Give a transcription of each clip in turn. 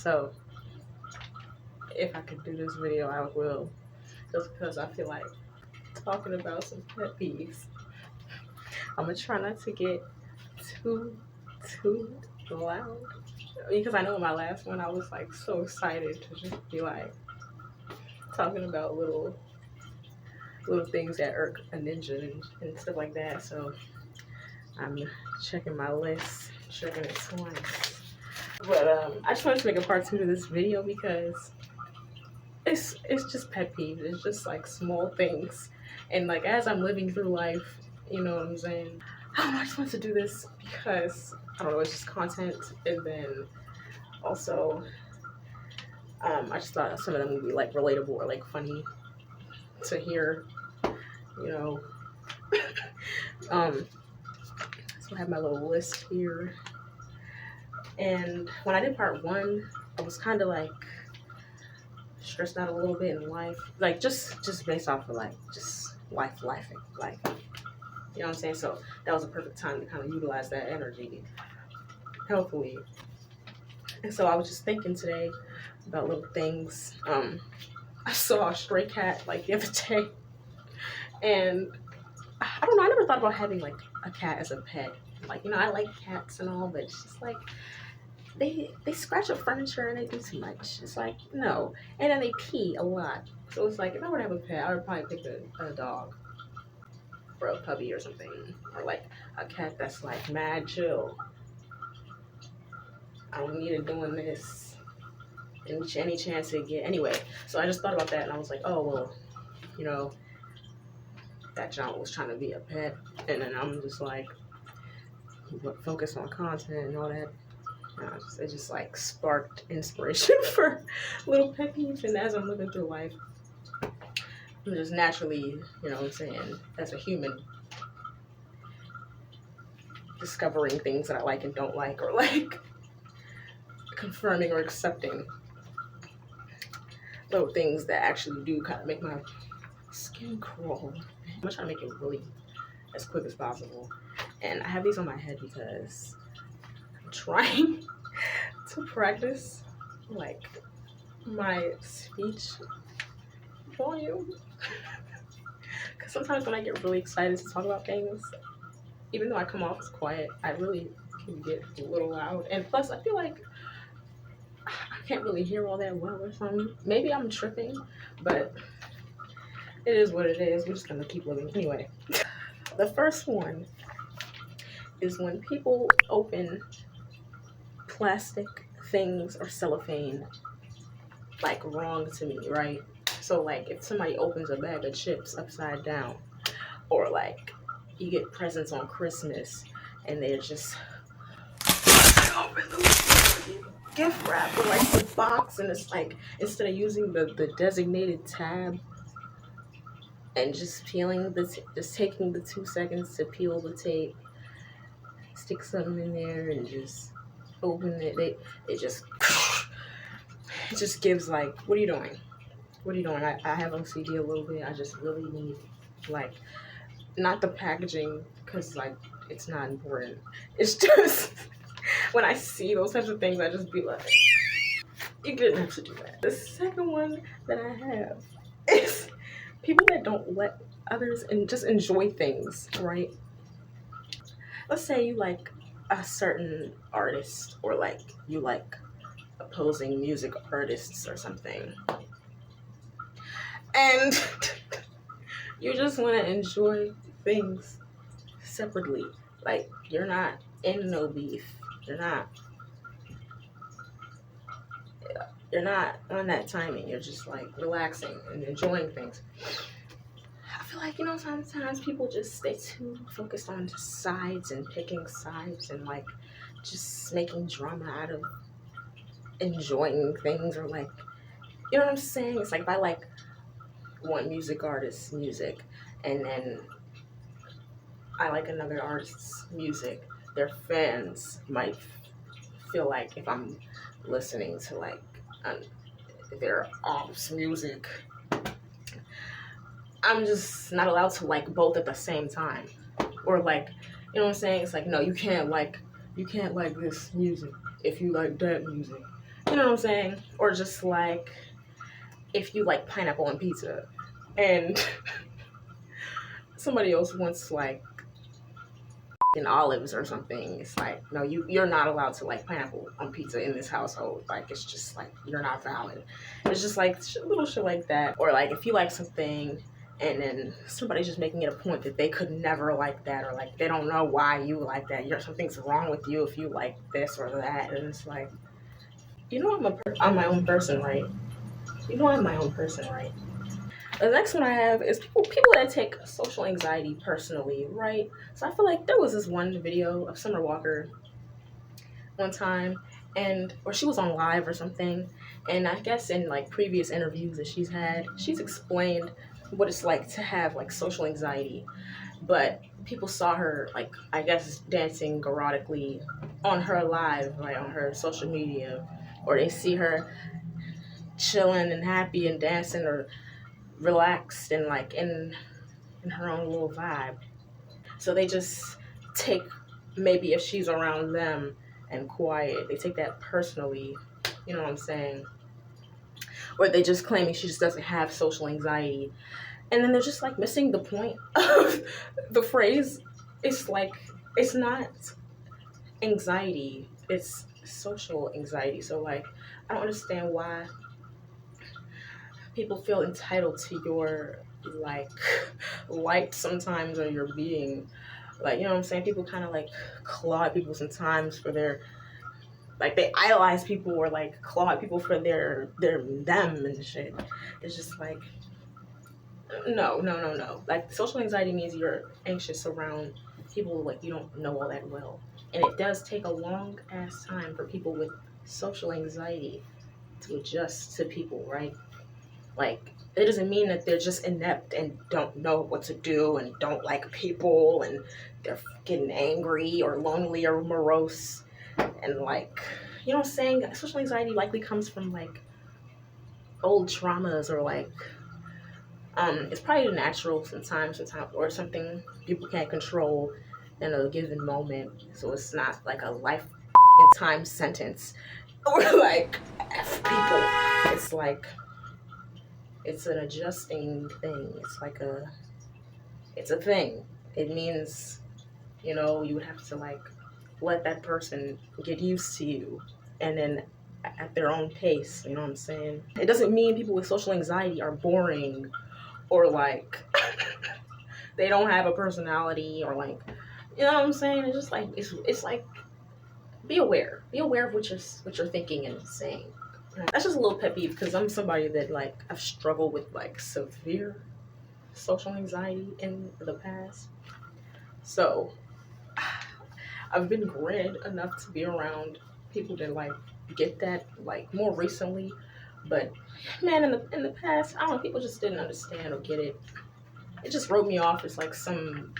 So if I could do this video, I will, just because I feel like talking about some pet peeves. I'm gonna try not to get too too loud, because I know in my last one I was like so excited to just be like talking about little things that irk a ninja and stuff like that. So I'm checking my list, checking it twice. But I just wanted to make a part 2 to this video because it's just pet peeves. It's just like small things, and like as I'm living through life, you know what I'm saying. I just wanted to do this because I don't know, it's just content, and then also I just thought some of them would be like relatable or like funny to hear, you know. So I have my little list here, and when I did part 1, I was kind of like stressed out a little bit in life, like just based off of like just life, like, you know what I'm saying. So that was a perfect time to kind of utilize that energy healthfully. And so I was just thinking today about little things. I saw a stray cat like the other day, and I don't know, I never thought about having like a cat as a pet. Like, you know, I like cats and all, but it's just like they scratch up furniture and they do too much. It's like, no. And then they pee a lot. So it's like, if I were to have a pet, I would probably pick a dog or a puppy or something, or like a cat that's like mad chill. I don't need it doing this any chance to get anyway. So I just thought about that and I was like, oh well, you know, that John was trying to be a pet, and then I'm just like focus on content and all that. It just like sparked inspiration for little pet peeves, and as I'm living through life, I'm just naturally, you know what I'm saying, as a human, discovering things that I like and don't like, or like confirming or accepting little things that actually do kind of make my skin crawl. I'm gonna try to make it really as quick as possible. And I have these on my head because I'm trying to practice like my speech volume. Because sometimes when I get really excited to talk about things, even though I come off as quiet, I really can get a little loud. And plus, I feel like I can't really hear all that well or something. Maybe I'm tripping, but it is what it is. We're just gonna keep living anyway. The first one is when people open plastic things or cellophane like wrong to me, right? So like if somebody opens a bag of chips upside down, or like you get presents on Christmas and they're just open the gift wrap or like the box, and it's like instead of using the designated tab and just peeling just taking the 2 seconds to peel the tape, stick something in there and just open it, it just it just gives like, what are you doing? What are you doing? I have OCD a little bit. I just really need like, not the packaging, because like it's not important. It's just when I see those types of things, I just be like, you didn't have to do that. The second one that I have is people that don't let others and just enjoy things, right? Let's say you like a certain artist, or like you like opposing music artists or something, and you just want to enjoy things separately. Like, you're not in no beef. You're not on that timing. You're just like relaxing and enjoying things. I feel like, you know, sometimes people just stay too focused on just sides and picking sides and like just making drama out of enjoying things, or like, you know what I'm saying? It's like if I like one music artist's music and then I like another artist's music, their fans might feel like if I'm listening to like their ops music, I'm just not allowed to like both at the same time. Or like, you know what I'm saying? It's like, no, you can't like this music if you like that music. You know what I'm saying? Or just like if you like pineapple on pizza and somebody else wants like in olives or something, it's like no, you're not allowed to like pineapple on pizza in this household. Like it's just like you're not valid. It's just like little shit like that. Or like if you like something and then somebody's just making it a point that they could never like that, or like they don't know why you like that. Something's wrong with you if you like this or that, and it's like, I'm my own person, right? I'm my own person, right? The next one I have is people that take social anxiety personally, right? So I feel like there was this one video of Summer Walker one time, and or she was on live or something, and I guess in like previous interviews that she's explained what it's like to have like social anxiety. But people saw her like, I guess, dancing erotically on her live, like on her social media, or they see her chilling and happy and dancing or relaxed and like in her own little vibe. So they just take, maybe if she's around them and quiet, they take that personally. You know what I'm saying? Or they just claiming she just doesn't have social anxiety. And then they're just like missing the point of the phrase. It's like, it's not anxiety, it's social anxiety. So like, I don't understand why people feel entitled to your like light sometimes, or your being. Like, you know what I'm saying? People kind of like claw at people sometimes for their, like they idolize people or like claw at people for their them and shit. It's just like, no. Like social anxiety means you're anxious around people like you don't know all that well. And it does take a long ass time for people with social anxiety to adjust to people, right? Like, it doesn't mean that they're just inept and don't know what to do and don't like people and they're getting angry or lonely or morose. And like, you know what I'm saying? Social anxiety likely comes from like old traumas, or like, it's probably natural sometimes, or something people can't control in a given moment. So it's not like a life time sentence or like F people. It's like, it's an adjusting thing. It's a thing. It means, you would have to like let that person get used to you, and then at their own pace. You know what I'm saying? It doesn't mean people with social anxiety are boring, or like they don't have a personality, or like, you know what I'm saying? It's just like, it's like, be aware of what you're thinking and saying. That's just a little pet peeve, because I'm somebody that like, I've struggled with like severe social anxiety in the past. So I've been granted enough to be around people that like get that like more recently. But man, in the past, I don't know, people just didn't understand or get it. It just wrote me off as like some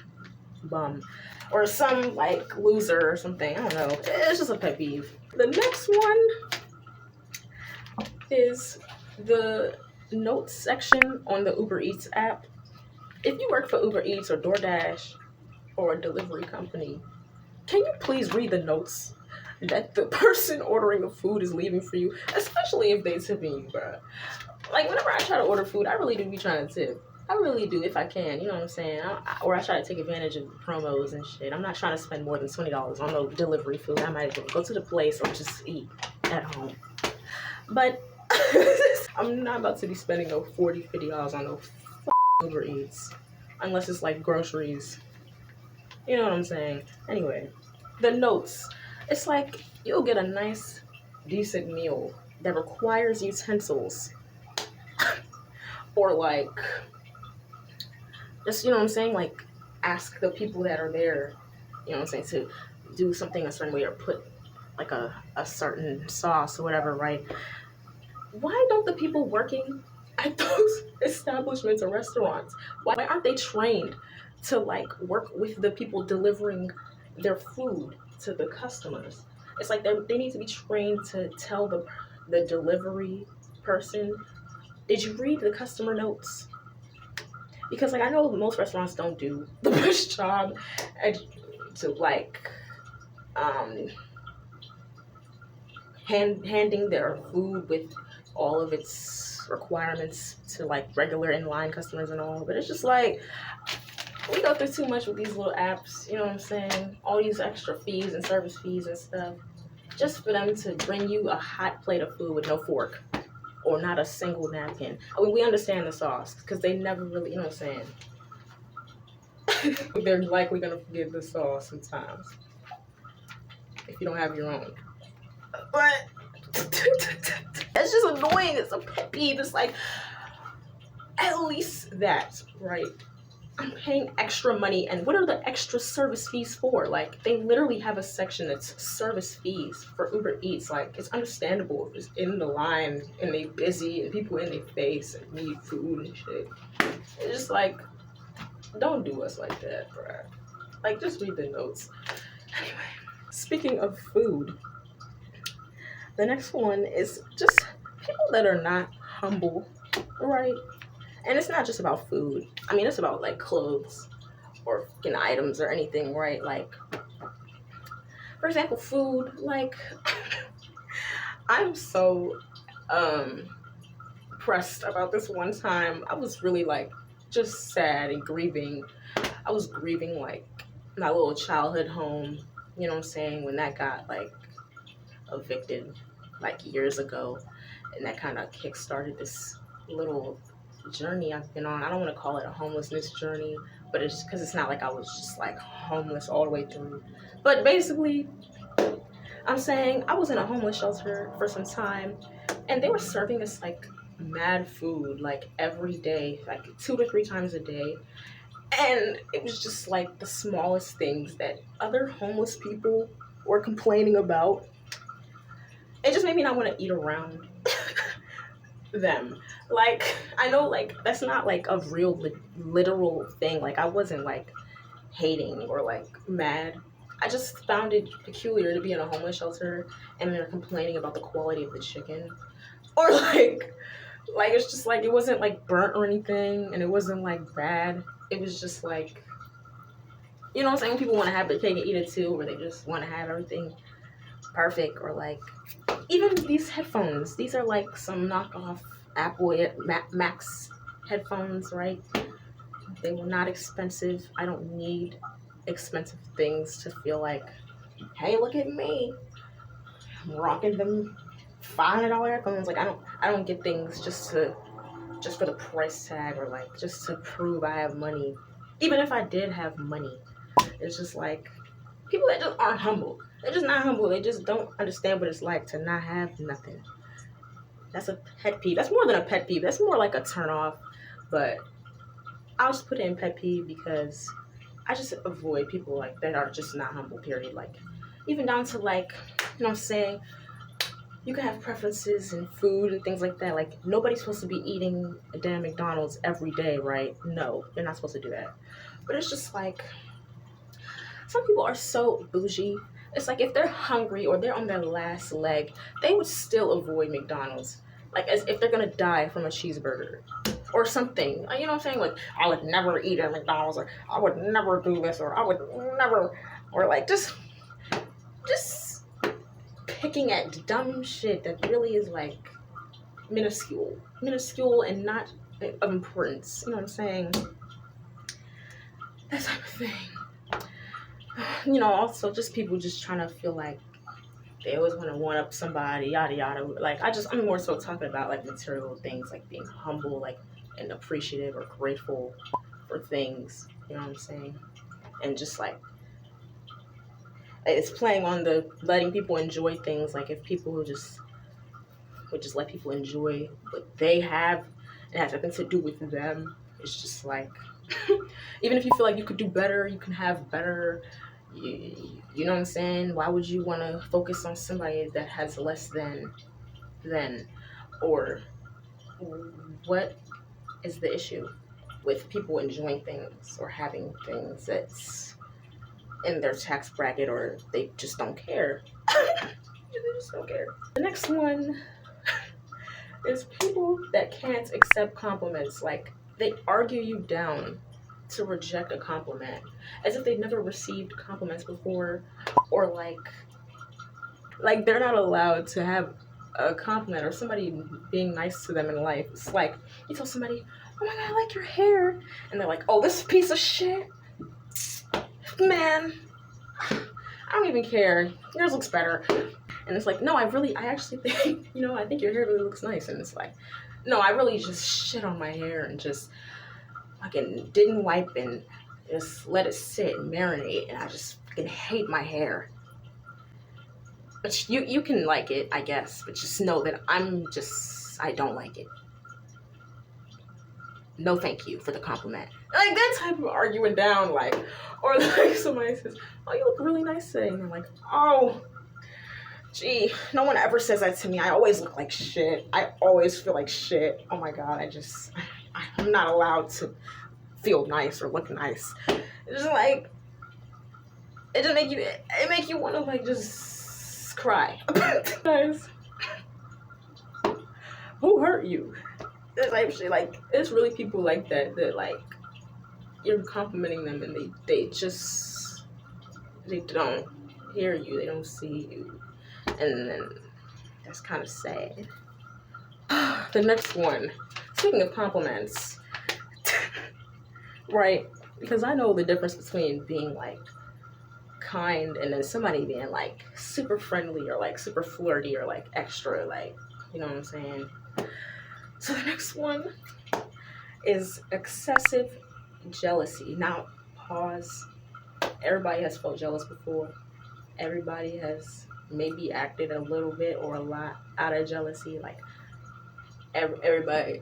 bum or some like loser or something. I don't know. It's just a pet peeve. The next one is the notes section on the Uber Eats app. If you work for Uber Eats or DoorDash or a delivery company, can you please read the notes that the person ordering the food is leaving for you, especially if they tipping you, bro? Like, whenever I try to order food, I really do be trying to tip. I really do, if I can, you know what I'm saying? Or I try to take advantage of promos and shit. I'm not trying to spend more than $20 on no delivery food. I might as well go to the place or just eat at home. But I'm not about to be spending no $40, $50 on no Uber Eats, unless it's like groceries. You know what I'm saying? Anyway, the notes. It's like, you'll get a nice, decent meal that requires utensils. Or like, just, you know what I'm saying? Like, ask the people that are there, you know what I'm saying, to do something a certain way, or put like a certain sauce or whatever, right? Why don't the people working at those establishments or restaurants, why aren't they trained to like work with the people delivering their food to the customers? It's like they need to be trained to tell the delivery person, did you read the customer notes? Because like, I know most restaurants don't do the best job to like handing their food with all of its requirements to like regular in-line customers and all. But it's just like we go through too much with these little apps, you know what I'm saying? All these extra fees and service fees and stuff, just for them to bring you a hot plate of food with no fork or not a single napkin. I mean, we understand the sauce because they never really, you know what I'm saying? They're likely gonna forget the sauce sometimes if you don't have your own. But it's just annoying. It's a pet peeve. It's like, at least that, right? I'm paying extra money, and what are the extra service fees for? Like, they literally have a section that's service fees for Uber Eats. Like, it's understandable, just in the line, and they busy, and people in their face, and need food and shit. It's just like, don't do us like that, bruh. Like, just read the notes. Anyway, speaking of food, the next one is just people that are not humble, right? And it's not just about food. I mean, it's about like clothes or fucking items or anything, right? Like, for example, food. Like, I'm so pressed about this one time. I was really like just sad and grieving. I was grieving like my little childhood home, you know what I'm saying, when that got like evicted like years ago, and that kind of kick-started this little journey I've been on. I don't want to call it a homelessness journey, but it's because it's not like I was just like homeless all the way through. But basically, I'm saying I was in a homeless shelter for some time, and they were serving us like mad food like every day, like 2 to 3 times a day. And it was just like the smallest things that other homeless people were complaining about. It just made me not want to eat around them. Like, I know like that's not like a real literal thing. Like, I wasn't like hating or like mad. I just found it peculiar to be in a homeless shelter and they're complaining about the quality of the chicken, or like it's just like it wasn't like burnt or anything, and it wasn't like bad. It was just like, you know what I'm saying, people want to have their cake and eat it too, or they just want to have everything perfect. Or like, even these headphones, these are like some knockoff Apple Max headphones, right? They were not expensive. I don't need expensive things to feel like, hey, look at me, I'm rocking them $500 headphones. Like, I don't get things just for the price tag, or like just to prove I have money. Even if I did have money, it's just like people that just aren't humble. They're just not humble. They just don't understand what it's like to not have nothing. That's a pet peeve. That's more than a pet peeve. That's more like a turn off. But I'll just put it in pet peeve because I just avoid people like that are just not humble, period. Like, even down to like, you know what I'm saying? You can have preferences in food and things like that. Like, nobody's supposed to be eating a damn McDonald's every day, right? No, they're not supposed to do that. But it's just like, some people are so bougie. It's like if they're hungry or they're on their last leg, they would still avoid McDonald's. Like, as if they're gonna die from a cheeseburger or something. You know what I'm saying? Like, I would never eat at McDonald's, or I would never do this, or I would never, or like just picking at dumb shit that really is like minuscule and not of importance. You know what I'm saying? That type of thing. You know, also just people just trying to feel like they always want to one up somebody, yada yada. Like, I'm more so talking about like material things, like being humble, like, and appreciative or grateful for things. You know what I'm saying? And just like, it's playing on the letting people enjoy things. Like, if people would just let people enjoy what they have, it has nothing to do with them. It's just like, even if you feel like you could do better, you can have better. You know what I'm saying? Why would you want to focus on somebody that has less than? Or what is the issue with people enjoying things or having things that's in their tax bracket, or they just don't care? They just don't care. The next one is people that can't accept compliments. Like, they argue you down to reject a compliment as if they've never received compliments before, or like Like, they're not allowed to have a compliment or somebody being nice to them in life. It's like you tell somebody, "Oh my god, I like your hair," and they're like, "Oh, this piece of shit, man. I don't even care. Yours looks better." And it's like, no, I actually think, I think your hair really looks nice. And it's like, no, I really just shit on my hair and just fucking didn't wipe and just let it sit and marinate. And I just fucking hate my hair. But you can like it, I guess. But just know that I don't like it. No thank you for the compliment. Like, that type of arguing down, like, or like somebody says, "Oh, you look really nice today." And I'm like, oh, gee, no one ever says that to me. I always look like shit. I always feel like shit. Oh my god, I'm not allowed to feel nice or look nice. It's just like, it make you want to like just cry. Guys, who hurt you? It's actually like, it's really people like that like you're complimenting them and they don't hear you, they don't see you, and then that's kind of sad. The next one, speaking of compliments, right? Because I know the difference between being like kind and then somebody being like super friendly or like super flirty or like extra, like, you know what I'm saying? So the next one is excessive jealousy. Now, pause. Everybody has felt jealous before. Everybody has maybe acted a little bit or a lot out of jealousy. Like, everybody,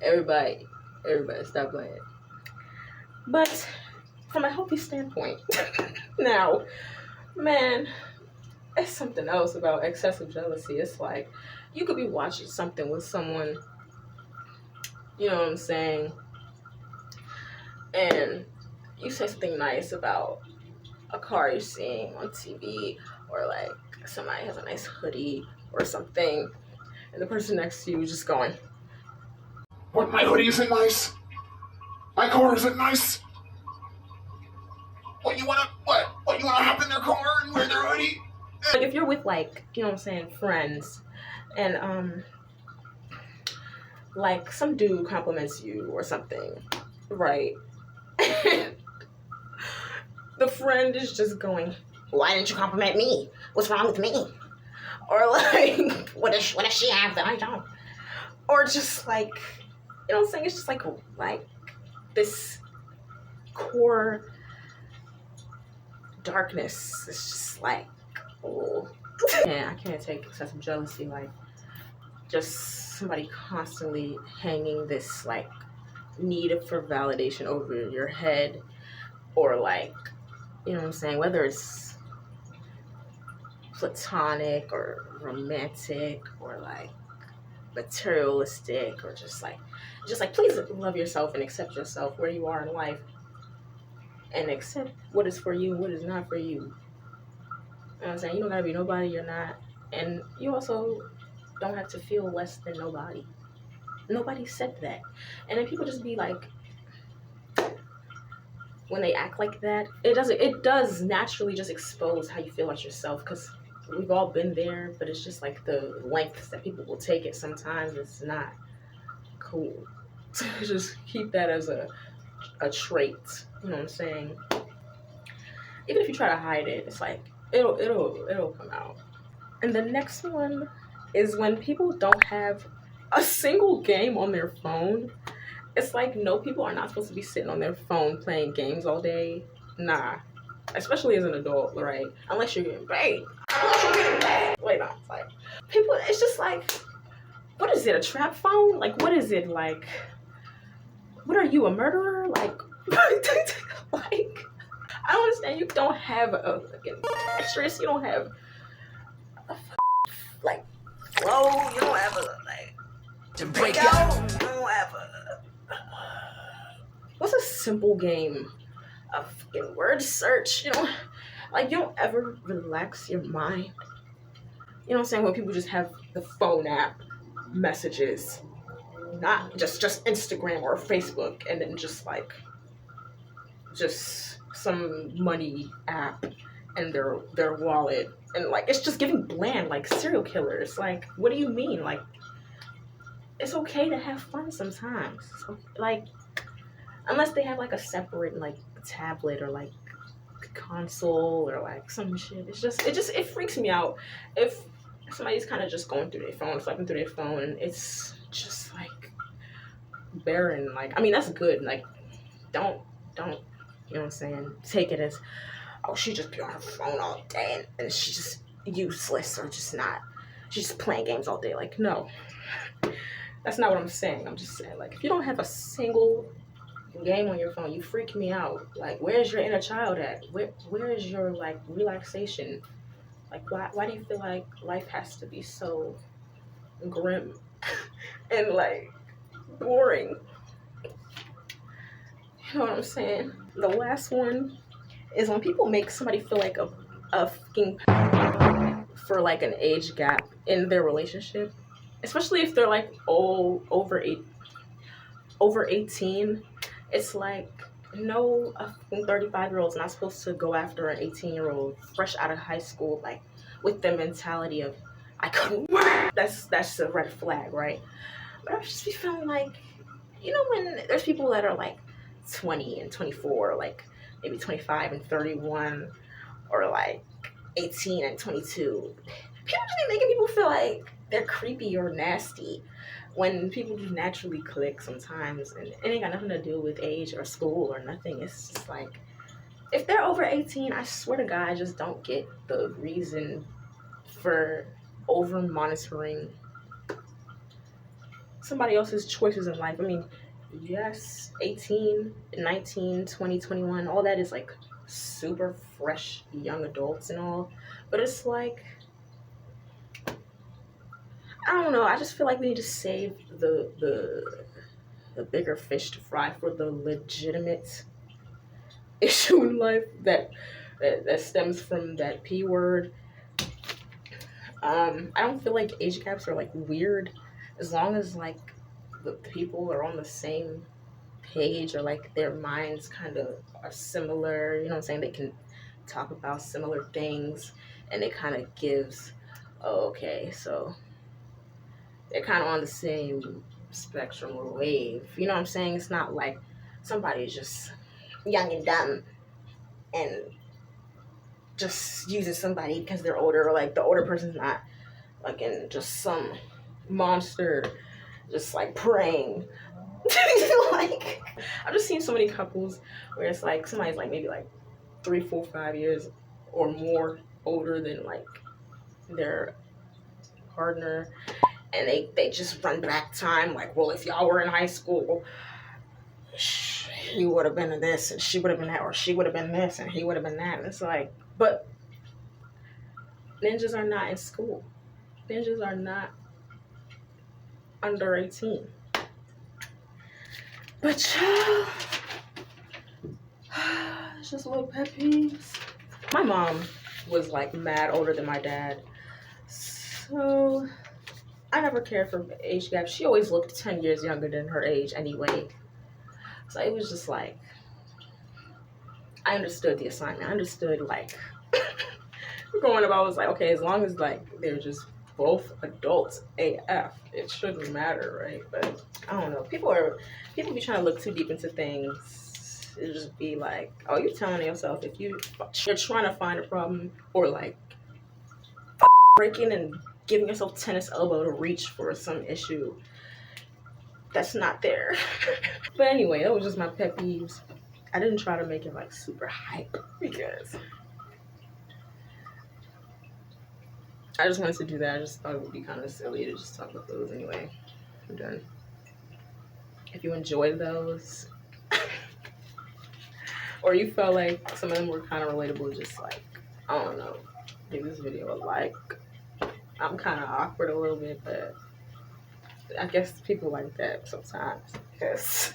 stop playing. But from a healthy standpoint, now, man, it's something else about excessive jealousy. It's like, you could be watching something with someone, you know what I'm saying, and you say something nice about a car you're seeing on TV, or like somebody has a nice hoodie or something, and the person next to you is just going, "What, my hoodie isn't nice? My car isn't nice? What, you wanna hop in their car and wear their hoodie?" Like, if you're with, like, you know what I'm saying, friends, and like some dude compliments you or something, right? The friend is just going, "Why didn't you compliment me? What's wrong with me?" Or like, what does she have that I don't? Or just like, you know what I'm saying? It's just like this core darkness. It's just like, oh. Yeah, I can't take excessive jealousy. Like, just somebody constantly hanging this like need for validation over your head, or like, you know what I'm saying, whether it's platonic or romantic or like materialistic, or just like please love yourself and accept yourself where you are in life, and accept what is for you and what is not for you. You know what I'm saying? You don't gotta be nobody you're not, and you also don't have to feel less than nobody. Nobody said that. And then people just be like, when they act like that, it does naturally just expose how you feel about yourself, because we've all been there, but it's just like the lengths that people will take it sometimes, it's not cool. So just keep that as a trait, you know what I'm saying? Even if you try to hide it, it's like it'll come out. And the next one is when people don't have a single game on their phone. It's like, no, people are not supposed to be sitting on their phone playing games all day. Nah. Especially as an adult, right? Unless you're getting paid. Wait, no. It's like, people, it's just like, what is it, a trap phone? Like, what is it, like, what are you, a murderer? Like, like, I don't understand. You don't have a fucking Tetris. You don't have a like flow. You don't have a like to break out. You don't have a what's a simple game? A fucking word search. You know, like, you don't ever relax your mind. You know what I'm saying? When people just have the phone app messages, not just Instagram or Facebook, and then just like just some money app, and their wallet, and like it's just giving bland, like serial killers. Like, what do you mean? Like, it's okay to have fun sometimes. So, like, unless they have like a separate like tablet or like console or like some shit. It freaks me out if somebody's kind of just going through their phone, swiping through their phone, and it's just like barren. Like, I mean, that's good. Like, don't, you know what I'm saying? Take it as, oh, she just be on her phone all day and she's just useless or just not. She's just playing games all day. Like, no, that's not what I'm saying. I'm just saying, like, if you don't have a single game on your phone, you freak me out. Like, where's your inner child at? Where is your like relaxation? Like, why do you feel like life has to be so grim and like boring? You know what I'm saying? The last one is when people make somebody feel like a fucking for like an age gap in their relationship, especially if they're like over 18. It's like, no, a 35-year-old's not supposed to go after an 18-year-old fresh out of high school, like with the mentality of, I couldn't work. That's a red flag, right? But I just be feeling like, you know, when there's people that are like 20 and 24, like maybe 25 and 31, or like 18 and 22, people just be making people feel like they're creepy or nasty when people just naturally click sometimes, and it ain't got nothing to do with age or school or nothing. It's just like, if they're over 18, I swear to God, I just don't get the reason for over monitoring somebody else's choices in life. I mean, yes, 18, 19, 20, 21, all that is like super fresh young adults and all, but it's like, I don't know, I just feel like we need to save the bigger fish to fry for the legitimate issue in life that stems from that P word. I don't feel like age gaps are like weird as long as like the people are on the same page, or like their minds kind of are similar. You know what I'm saying? They can talk about similar things, and it kind of gives, oh, okay, so they're kind of on the same spectrum or wave. You know what I'm saying? It's not like somebody's just young and dumb and just using somebody because they're older, or like the older person's not like in just some monster just like praying. Like, I've just seen so many couples where it's like somebody's like maybe like 3, 4, 5 years or more older than like their partner, and they just run back time like, well, if y'all were in high school, he would have been this and she would have been that, or she would have been this and he would have been that. And it's like, but ninjas are not in school. Ninjas are not under 18. But it's just little pet peeves. My mom was like mad older than my dad, so I never cared for age gaps. She always looked 10 years younger than her age anyway. So it was just like, I understood the assignment. I understood like going about was like, okay, as long as like they're just both adults AF, it shouldn't matter, right? But I don't know. People be trying to look too deep into things. It just be like, oh, you're telling yourself if you're trying to find a problem, or like breaking and giving yourself tennis elbow to reach for some issue that's not there. But anyway, that was just my pet peeves. I didn't try to make it like super hype because I just wanted to do that. I just thought it would be kind of silly to just talk about those anyway. I'm done. If you enjoyed those, or you felt like some of them were kind of relatable, just like, I don't know, give this video a like. I'm kind of awkward a little bit, but I guess people like that sometimes because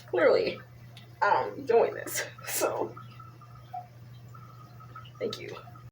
clearly I'm doing this. So, thank you.